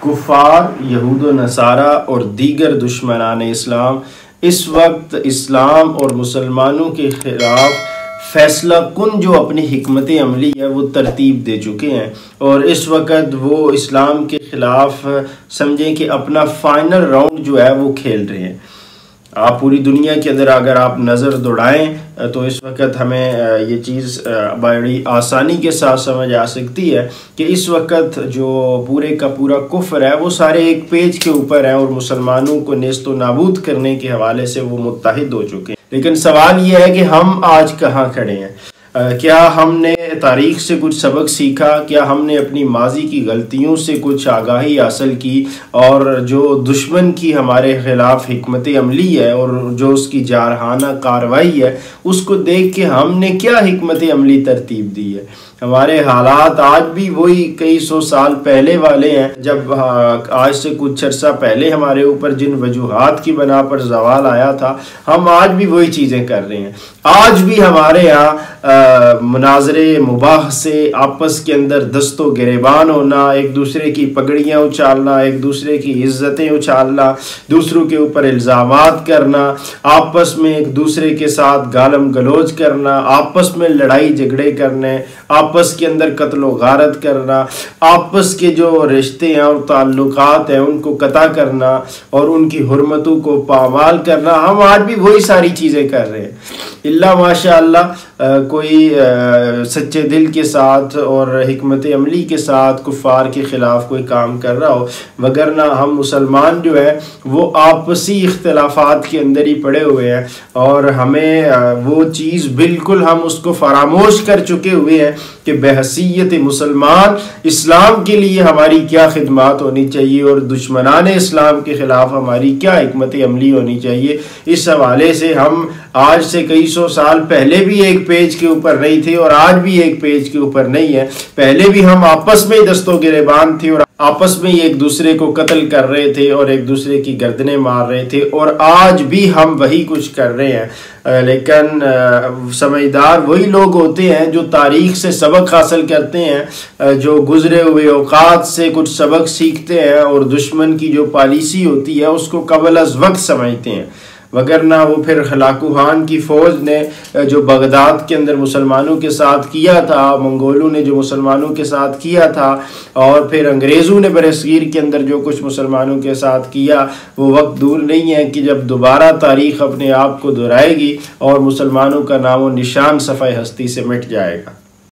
कुफ़ार, यहूद व नसारा और दीगर दुश्मनान इस्लाम इस वक्त इस्लाम और मुसलमानों के ख़िलाफ़ फ़ैसला कुन जो अपनी हिकमत अमली है वो तरतीब दे चुके हैं और इस वक्त वो इस्लाम के ख़िलाफ़ समझें कि अपना फ़ाइनल राउंड जो है वो खेल रहे हैं। आप पूरी दुनिया के अंदर अगर आप नज़र दौड़ाएं तो इस वक्त हमें ये चीज़ बड़ी आसानी के साथ समझ आ सकती है कि इस वक्त जो पूरे का पूरा कुफ्र है वो सारे एक पेज के ऊपर है और मुसलमानों को नेस्तो नाबूद करने के हवाले से वो मुत्तहिद हो चुके हैं। लेकिन सवाल ये है कि हम आज कहाँ खड़े हैं? क्या हमने तारीख़ से कुछ सबक सीखा? क्या हमने अपनी माजी की गलतियों से कुछ आगाही हासिल की और जो दुश्मन की हमारे ख़िलाफ़ हिकमत अमली है और जो उसकी जारहाना कार्रवाई है उसको देख के हमने क्या हिकमत अमली तरतीब दी है? हमारे हालात आज भी वही कई सौ साल पहले वाले हैं जब आज से कुछ अर्सा पहले हमारे ऊपर जिन वजूहात की बना पर ज़वाल आया था, हम आज भी वही चीज़ें कर रहे हैं। आज भी हमारे यहाँ मुनाजरे मुबाह से आपस के अंदर दस्तो गिरेबान होना, एक दूसरे की पगड़ियाँ उछालना, एक दूसरे की इज्जतें उछालना, दूसरों के ऊपर इल्ज़ामात करना, आपस में एक दूसरे के साथ गालम गलोच करना, आपस में लड़ाई झगड़े करने, आपस के अंदर कत्ल व गारत करना, आपस के जो रिश्ते हैं और ताल्लुकात हैं उनको कता करना और उनकी हुर्मतों को पामाल करना, हम आज भी वही सारी चीज़ें कर रहे हैं। इल्ला माशाअल्लाह कोई सच्चे दिल के साथ और हिकमत अमली के साथ कुफ़ार के ख़िलाफ़ कोई काम कर रहा हो, वगरना हम मुसलमान जो है वो आपसी इख्तिलाफ़ात के अंदर ही पड़े हुए हैं और हमें वो चीज़ बिल्कुल हम उसको फरामोश कर चुके हुए हैं कि बहसीयत मुसलमान इस्लाम के लिए हमारी क्या खिदमत होनी चाहिए और दुश्मनान इस्लाम के ख़िलाफ़ हमारी क्या हिकमत अमली होनी चाहिए। इस हवाले से हम आज से कई सौ साल पहले भी एक पेज के ऊपर नहीं थे और आज भी एक पेज के ऊपर नहीं है। पहले भी हम आपस में दस्तों गिरेबान थे और आपस में ही एक दूसरे को कत्ल कर रहे थे और एक दूसरे की गर्दनें मार रहे थे और आज भी हम वही कुछ कर रहे हैं। लेकिन समझदार वही लोग होते हैं जो तारीख़ से सबक हासिल करते हैं, जो गुज़रे हुए औकात से कुछ सबक सीखते हैं और दुश्मन की जो पॉलिसी होती है उसको कबल अज़ वक्त समझते हैं। वगरना वो फिर हलाकू खान की फ़ौज ने जो बगदाद के अंदर मुसलमानों के साथ किया था, मंगोलों ने जो मुसलमानों के साथ किया था और फिर अंग्रेज़ों ने बरसगीर के अंदर जो कुछ मुसलमानों के साथ किया, वो वक्त दूर नहीं है कि जब दोबारा तारीख़ अपने आप को दोहराएगी और मुसलमानों का नामो निशान सफ़ाए हस्ती से मिट जाएगा।